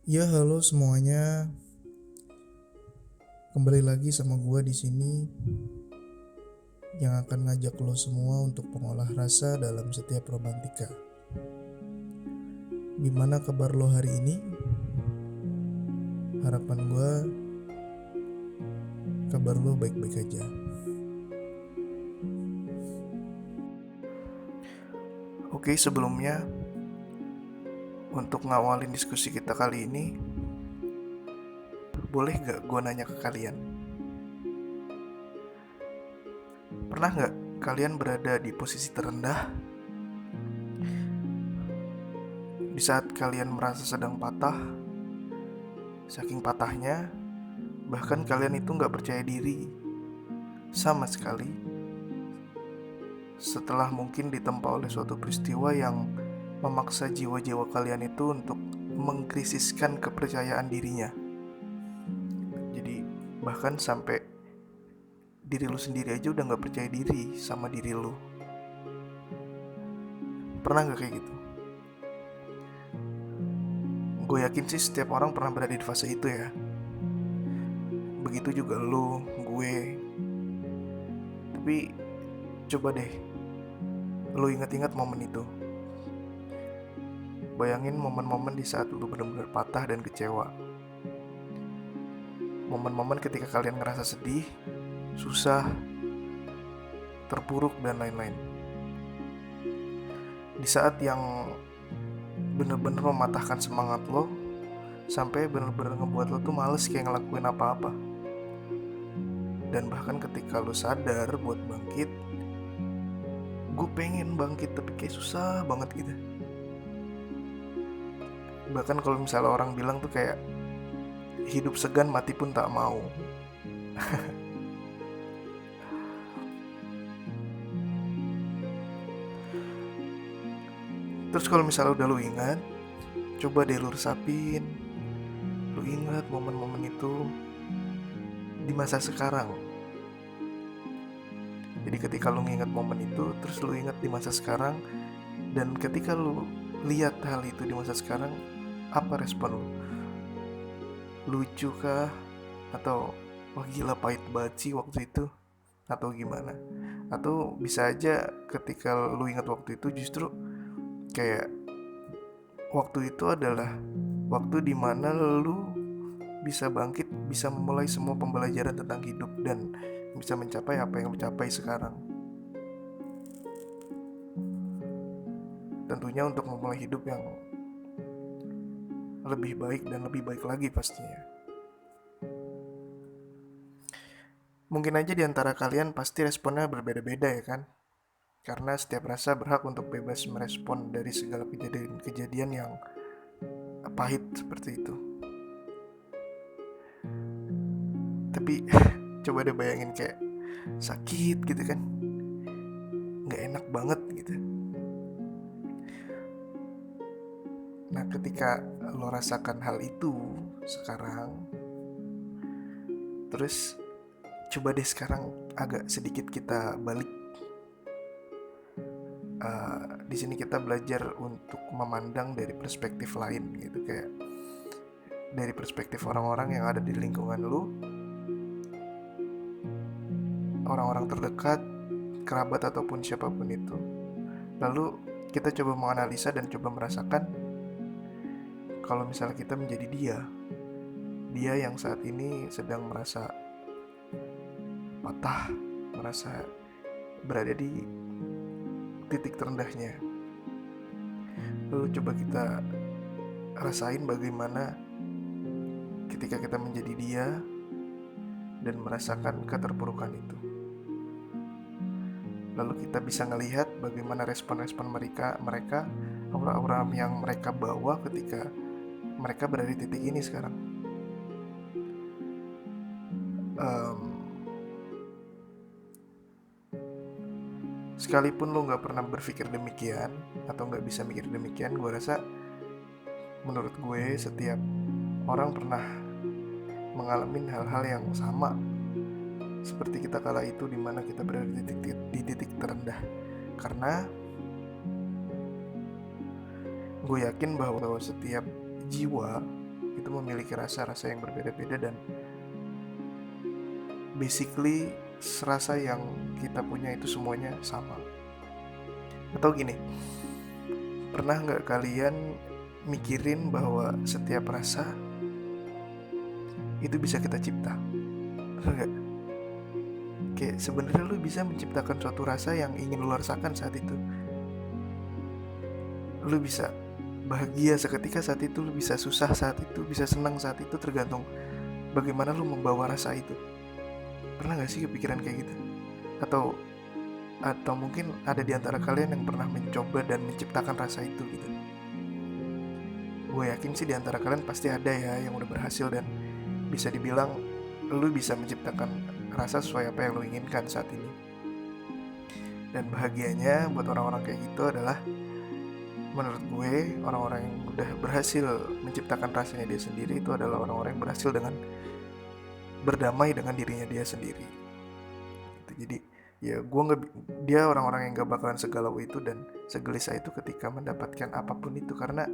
Ya, halo semuanya. Kembali lagi sama gua di sini yang akan ngajak lo semua untuk mengolah rasa dalam setiap romantika. Gimana kabar lo hari ini? Harapan gua kabar lo baik-baik aja. Oke, sebelumnya untuk ngawalin diskusi kita kali ini, boleh gak gua nanya ke kalian? Pernah gak kalian berada di posisi terendah di saat kalian merasa sedang patah? Saking patahnya, bahkan kalian itu gak percaya diri sama sekali setelah mungkin ditempa oleh suatu peristiwa yang memaksa jiwa-jiwa kalian itu untuk mengkrisiskan kepercayaan dirinya. Jadi bahkan sampai diri lu sendiri aja udah gak percaya diri sama diri lu. Pernah gak kayak gitu? Gue yakin sih setiap orang pernah berada di fase itu ya. Begitu juga lu, gue. Tapi coba deh lu ingat-ingat momen itu. Bayangin momen-momen di saat lu benar-benar patah dan kecewa. Momen-momen ketika kalian ngerasa sedih, susah, terpuruk, dan lain-lain. Di saat yang bener-bener mematahkan semangat lo, sampai bener-bener ngebuat lo tuh males kayak ngelakuin apa-apa. Dan bahkan ketika lo sadar buat bangkit, gue pengen bangkit tapi kayak susah banget gitu. Bahkan kalau misalnya orang bilang tuh kayak hidup segan mati pun tak mau. Terus kalau misalnya udah lu ingat, coba deh lu resapin. Lu ingat momen-momen itu di masa sekarang. Jadi ketika lu nginget momen itu, terus lu ingat di masa sekarang, dan ketika lu lihat hal itu di masa sekarang, apa respon lu? Lucu kah? Atau wah gila pahit banget sih waktu itu? Atau gimana? Atau bisa aja ketika lu ingat waktu itu justru kayak waktu itu adalah waktu dimana lu bisa bangkit, bisa memulai semua pembelajaran tentang hidup dan bisa mencapai apa yang lu capai sekarang. Tentunya untuk memulai hidup yang lebih baik dan lebih baik lagi pastinya. Mungkin aja di antara kalian pasti responnya berbeda-beda ya kan? Karena setiap rasa berhak untuk bebas merespon dari segala kejadian-kejadian yang pahit seperti itu. Tapi coba deh bayangin kayak sakit gitu kan, gak enak banget gitu. Nah ketika lo rasakan hal itu sekarang, terus coba deh sekarang agak sedikit kita balik. Di sini kita belajar untuk memandang dari perspektif lain gitu, kayak dari perspektif orang-orang yang ada di lingkungan lu, orang-orang terdekat, kerabat ataupun siapapun itu. Lalu kita coba menganalisa dan coba merasakan kalau misalnya kita menjadi dia yang saat ini sedang merasa patah, merasa berada di titik terendahnya. Lalu coba kita rasain bagaimana ketika kita menjadi dia dan merasakan keterpurukan itu. Lalu kita bisa ngelihat bagaimana respon-respon mereka, aura-aura yang mereka bawa ketika mereka berada di titik ini sekarang. Sekalipun lo gak pernah berpikir demikian atau gak bisa mikir demikian, gue rasa menurut gue setiap orang pernah mengalami hal-hal yang sama seperti kita kala itu, dimana kita berada di titik terendah. Karena gue yakin bahwa setiap jiwa itu memiliki rasa-rasa yang berbeda-beda, dan basically rasa yang kita punya itu semuanya sama. Atau gini, pernah nggak kalian mikirin bahwa setiap rasa itu bisa kita cipta? Pernah nggak? Kayak sebenarnya lu bisa menciptakan suatu rasa yang ingin lu rasakan saat itu. Lu bisa bahagia seketika saat itu, lu bisa susah saat itu, bisa senang saat itu, tergantung bagaimana lu membawa rasa itu. Pernah gak sih kepikiran kayak gitu? Atau mungkin ada di antara kalian yang pernah mencoba dan menciptakan rasa itu gitu. Gue yakin sih di antara kalian pasti ada ya yang udah berhasil, dan bisa dibilang lu bisa menciptakan rasa sesuai apa yang lu inginkan saat ini. Dan bahagianya buat orang-orang kayak gitu adalah, menurut gue, orang-orang yang udah berhasil menciptakan rasanya dia sendiri itu adalah orang-orang yang berhasil dengan berdamai dengan dirinya dia sendiri. Jadi ya dia orang-orang yang gak bakalan segalau itu dan segelisah itu ketika mendapatkan apapun itu, karena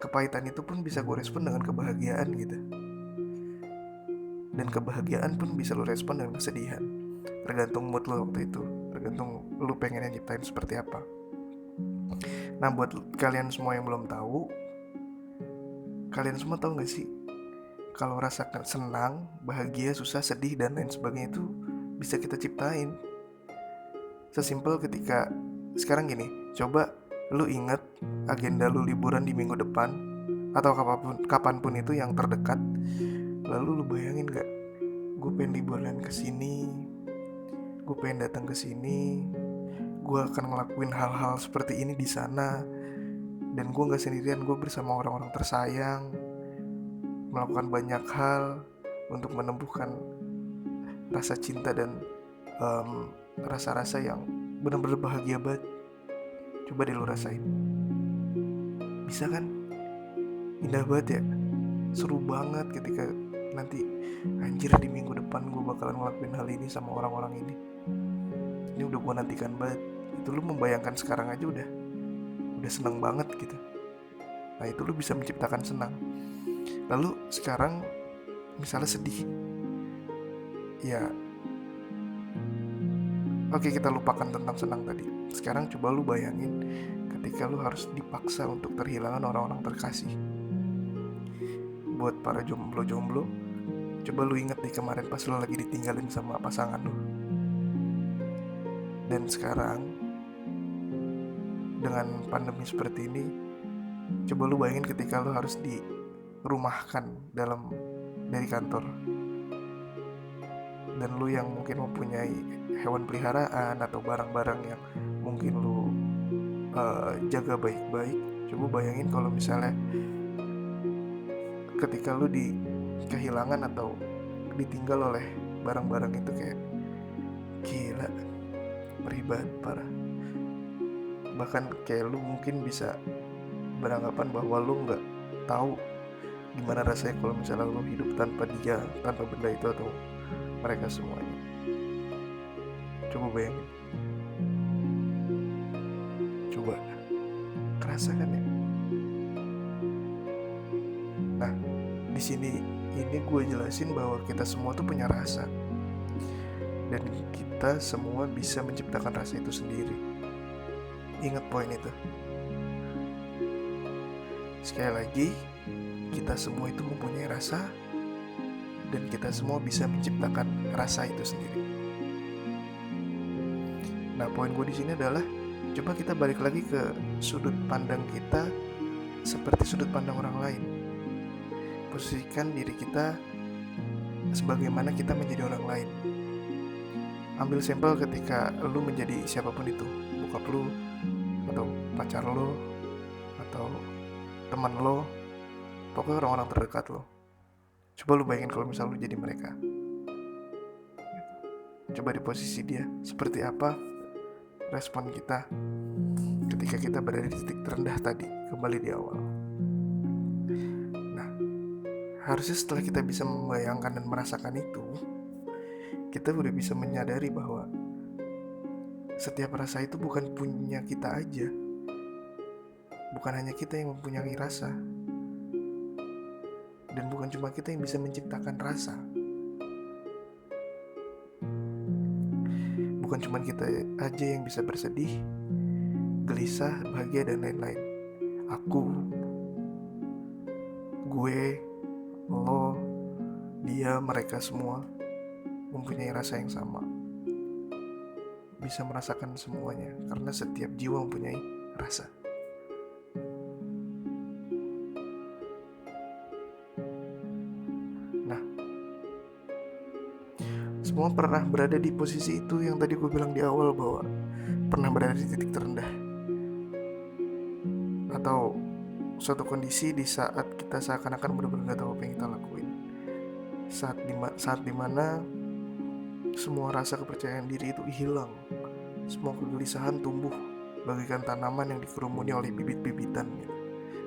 kepahitan itu pun bisa gue respon dengan kebahagiaan gitu, dan kebahagiaan pun bisa lo respon dengan kesedihan, tergantung mood lo waktu itu, tergantung lo pengennya nyiptain seperti apa. Nah, buat kalian semua yang belum tahu, kalian semua tahu gak sih kalau rasakan senang, bahagia, susah, sedih, dan lain sebagainya itu bisa kita ciptain. Sesimpel ketika sekarang gini, coba lu inget agenda lu liburan di minggu depan atau kapanpun itu yang terdekat. Lalu lu bayangin gak, gue pengen liburan kesini, gue pengen datang ke sini, gue akan ngelakuin hal-hal seperti ini di sana, dan gue nggak sendirian, gue bersama orang-orang tersayang, melakukan banyak hal untuk menumbuhkan rasa cinta dan rasa-rasa yang benar-benar bahagia banget. Coba deh lu rasain, bisa kan? Indah banget ya, seru banget ketika nanti, anjir, di minggu depan gue bakalan ngelakuin hal ini sama orang-orang ini udah gue nantikan banget. Itu lu membayangkan sekarang aja udah seneng banget gitu. Nah, itu lu bisa menciptakan senang. Lalu sekarang misalnya sedih, ya oke, kita lupakan tentang senang tadi. Sekarang coba lu bayangin ketika lu harus dipaksa untuk kehilangan orang-orang terkasih. Buat para jomblo-jomblo, coba lu inget nih kemarin pas lu lagi ditinggalin sama pasangan lu. Dan sekarang dengan pandemi seperti ini, coba lu bayangin ketika lu harus dirumahkan dari kantor, dan lu yang mungkin mempunyai hewan peliharaan atau barang-barang yang mungkin lu jaga baik-baik. Coba bayangin kalau misalnya ketika lu kehilangan atau ditinggal oleh barang-barang itu, kayak gila, peribad parah. Bahkan kayak lu mungkin bisa beranggapan bahwa lu gak tahu gimana rasanya kalau misalnya lu hidup tanpa dia, tanpa benda itu atau mereka semuanya. Coba bayangin, coba kerasa kan ya? Nah, di sini ini gue jelasin bahwa kita semua tuh punya rasa, dan kita semua bisa menciptakan rasa itu sendiri. Ingat poin itu. Sekali lagi, kita semua itu mempunyai rasa, dan kita semua bisa menciptakan rasa itu sendiri. Nah, poin gue di sini adalah, coba kita balik lagi ke sudut pandang kita seperti sudut pandang orang lain. Posisikan diri kita sebagaimana kita menjadi orang lain. Ambil sampel ketika lu menjadi siapapun itu, bokap lu, atau pacar lo, atau teman lo, pokoknya orang-orang terdekat lo. Coba lu bayangin kalau misal lu jadi mereka. Coba di posisi dia, seperti apa respon kita ketika kita berada di titik terendah tadi, kembali di awal. Nah, harusnya setelah kita bisa membayangkan dan merasakan itu, kita udah bisa menyadari bahwa setiap rasa itu bukan punya kita aja. Bukan hanya kita yang mempunyai rasa. Dan bukan cuma kita yang bisa menciptakan rasa. Bukan cuma kita aja yang bisa bersedih, gelisah, bahagia, dan lain-lain. Aku, gue, lo, dia, mereka semua mempunyai rasa yang sama. Bisa merasakan semuanya, karena setiap jiwa mempunyai rasa. Nah, semua pernah berada di posisi itu yang tadi gue bilang di awal, bahwa pernah berada di titik terendah atau suatu kondisi di saat kita seakan-akan benar-benar gak tahu apa yang kita lakuin. Saat dimana semua rasa kepercayaan diri itu hilang, semua kegelisahan tumbuh bagaikan tanaman yang dikerumuni oleh bibit-bibitan gitu.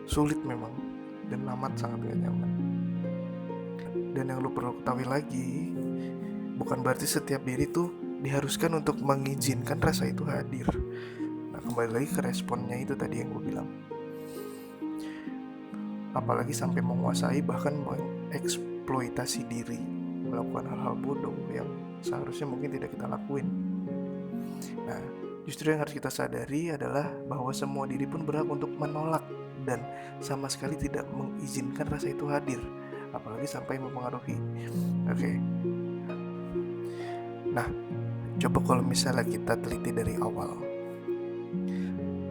Sulit memang, dan amat sangat gak nyaman. Dan yang lu perlu ketahui lagi, bukan berarti setiap diri tuh diharuskan untuk mengizinkan rasa itu hadir. Nah, kembali lagi ke responnya itu tadi yang gue bilang. Apalagi sampai menguasai, bahkan mengeksploitasi diri, melakukan hal-hal bodoh yang seharusnya mungkin tidak kita lakuin. Nah, justru yang harus kita sadari adalah bahwa semua diri pun berhak untuk menolak dan sama sekali tidak mengizinkan rasa itu hadir, apalagi sampai mempengaruhi. Oke. Nah, coba kalau misalnya kita teliti dari awal.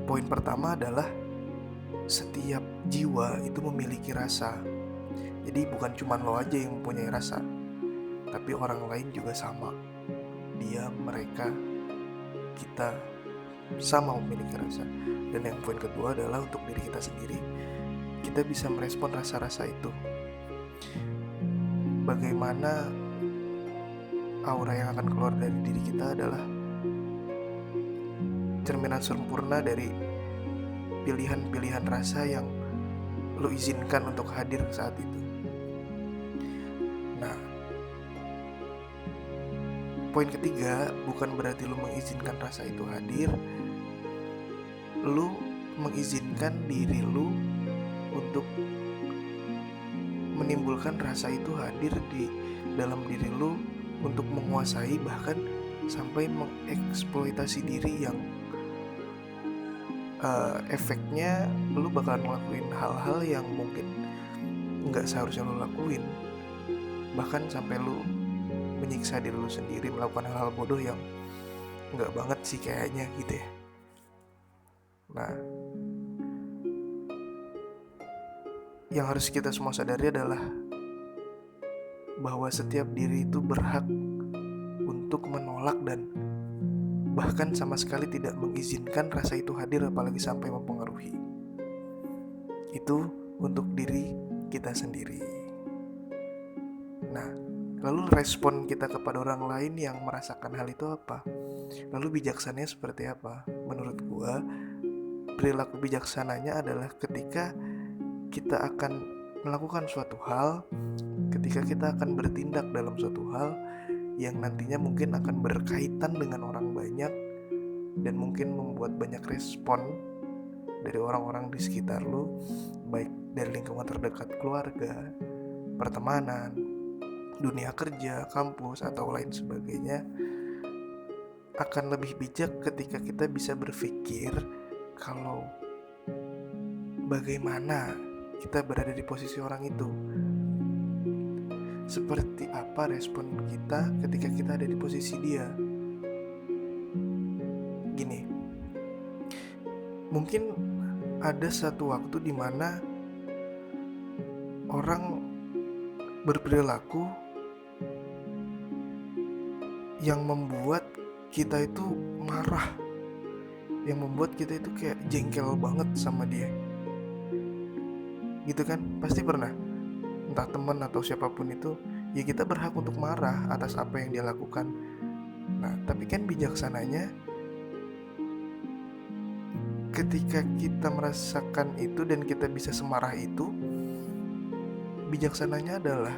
Poin pertama adalah setiap jiwa itu memiliki rasa. Jadi bukan cuma lo aja yang mempunyai rasa, tapi orang lain juga sama. Dia, mereka, kita sama memiliki rasa. Dan yang poin kedua adalah untuk diri kita sendiri, kita bisa merespon rasa-rasa itu. Bagaimana aura yang akan keluar dari diri kita adalah cerminan sempurna dari pilihan-pilihan rasa yang lo izinkan untuk hadir saat itu. Nah, poin ketiga, bukan berarti lo mengizinkan rasa itu hadir, lo mengizinkan diri lo untuk menimbulkan rasa itu hadir di dalam diri lo untuk menguasai, bahkan sampai mengeksploitasi diri yang efeknya lu bakalan ngelakuin hal-hal yang mungkin nggak seharusnya lu lakuin, bahkan sampai lu menyiksa diri lu sendiri, melakukan hal-hal bodoh yang nggak banget sih kayaknya gitu ya. Nah, yang harus kita semua sadari adalah bahwa setiap diri itu berhak untuk menolak dan bahkan sama sekali tidak mengizinkan rasa itu hadir, apalagi sampai mempengaruhi. Itu untuk diri kita sendiri. Nah, lalu respon kita kepada orang lain yang merasakan hal itu apa? Lalu bijaksananya seperti apa? Menurut gua, perilaku bijaksananya adalah ketika kita akan melakukan suatu hal, ketika kita akan bertindak dalam suatu hal yang nantinya mungkin akan berkaitan dengan orang banyak dan mungkin membuat banyak respon dari orang-orang di sekitar lu, baik dari lingkungan terdekat keluarga, pertemanan, dunia kerja, kampus, atau lain sebagainya. Akan lebih bijak ketika kita bisa berpikir kalau bagaimana kita berada di posisi orang itu, seperti apa respon kita ketika kita ada di posisi dia. Gini, mungkin ada satu waktu di mana orang berperilaku yang membuat kita itu marah, yang membuat kita itu kayak jengkel banget sama dia, gitu kan? Pasti pernah, entah teman atau siapapun itu, ya kita berhak untuk marah atas apa yang dia lakukan. Nah, tapi kan bijaksananya ketika kita merasakan itu dan kita bisa semarah itu, bijaksananya adalah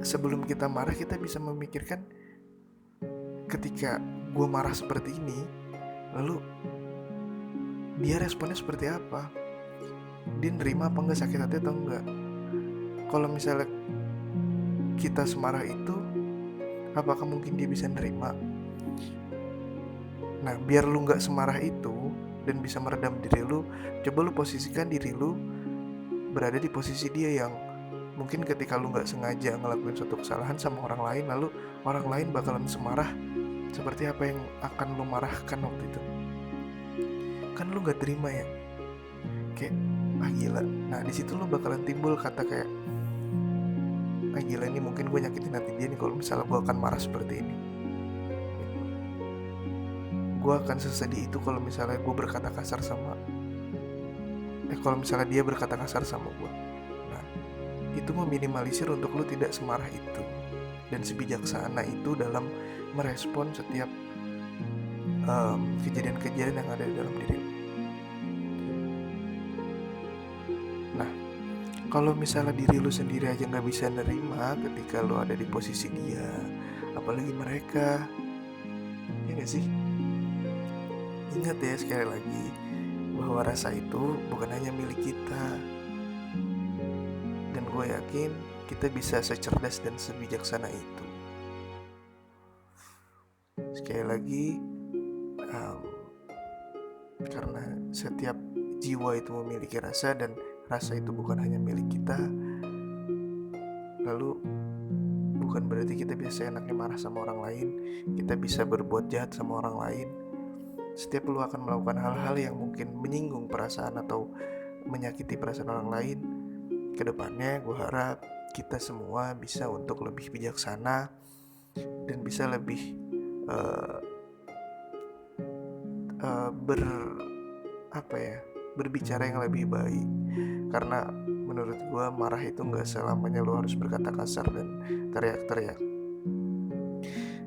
sebelum kita marah, kita bisa memikirkan, ketika gue marah seperti ini, lalu dia responnya seperti apa, dia nerima apa enggak, sakit hati atau enggak. kalau misalnya kita semarah itu, apakah mungkin dia bisa nerima? Nah, biar lu gak semarah itu dan bisa meredam diri lu, coba lu posisikan diri lu berada di posisi dia, yang mungkin ketika lu gak sengaja ngelakuin suatu kesalahan sama orang lain, lalu orang lain bakalan semarah seperti apa yang akan lu marahkan waktu itu. Kan lu gak terima ya, kayak gila. Nah disitu lu bakalan timbul kata kayak, gila, ini mungkin gue nyakitin hati dia nih kalau misalnya gue akan marah seperti ini. Gue akan sesedih itu kalau misalnya gue berkata kasar sama kalau misalnya dia berkata kasar sama gue. Nah, itu meminimalisir untuk lu tidak semarah itu dan sebijaksana itu dalam merespon setiap kejadian-kejadian yang ada di dalam diri lu. Nah, kalau misalnya diri lu sendiri aja gak bisa nerima ketika lu ada di posisi dia, apalagi mereka, ya gak sih? Ingat ya sekali lagi, bahwa rasa itu bukan hanya milik kita. Dan gue yakin kita bisa secerdas dan sebijaksana itu. Sekali lagi, karena setiap jiwa itu memiliki rasa, dan rasa itu bukan hanya milik kita, lalu bukan berarti kita bisa enaknya marah sama orang lain, kita bisa berbuat jahat sama orang lain. Setiap lu akan melakukan hal-hal yang mungkin menyinggung perasaan atau menyakiti perasaan orang lain, kedepannya gue harap kita semua bisa untuk lebih bijaksana dan bisa lebih berbicara yang lebih baik. Karena menurut gue marah itu gak selamanya lu harus berkata kasar dan teriak-teriak.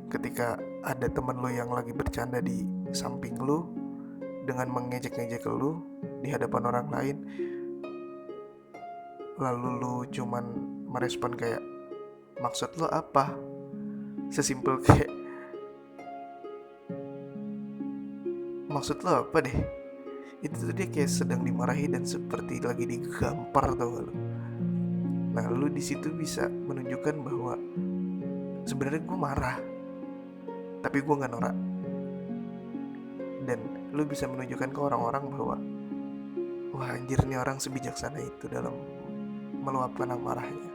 Ketika ada temen lu yang lagi bercanda di samping lu dengan mengejek-ngejek lu di hadapan orang lain, lalu lu cuman merespon kayak, maksud lu apa? Sesimpel kayak, maksud lu apa deh? Itu tuh dia kayak sedang dimarahi dan seperti lagi digampar, tau gak lu? Nah, lu di situ bisa menunjukkan bahwa sebenarnya gue marah, tapi gue gak norak. Dan lu bisa menunjukkan ke orang-orang bahwa, wah anjir, nih orang sebijaksana itu dalam meluapkan amarahnya.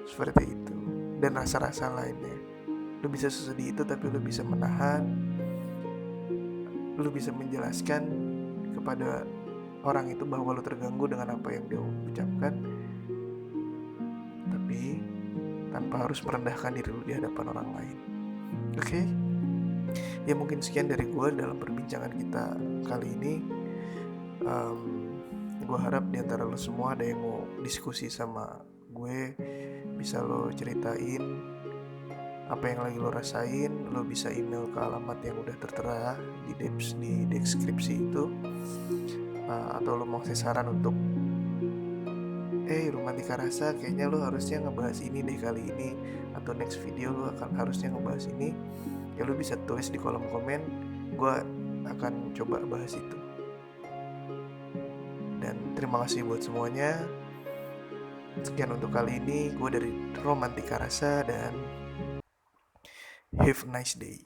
Seperti itu. Dan rasa-rasa lainnya, lu bisa sesedih itu, tapi lu bisa menahan. Lu bisa menjelaskan kepada orang itu bahwa lu terganggu dengan apa yang dia ucapkan, tapi tanpa harus merendahkan diri lu di hadapan orang lain. Oke? Ya mungkin sekian dari gue dalam perbincangan kita kali ini. Gue harap diantara lo semua ada yang mau diskusi sama gue, bisa lo ceritain apa yang lagi lo rasain. Lo bisa email ke alamat yang udah tertera di deskripsi itu, atau lo mau kasih saran untuk Romantika Rasa, kayaknya lo harusnya ngebahas ini deh kali ini, atau next video lo akan harusnya ngebahas ini. Ya lo bisa tulis di kolom komen, gue akan coba bahas itu. Dan terima kasih buat semuanya. Sekian untuk kali ini. Gue dari Romantika Rasa, dan have a nice day.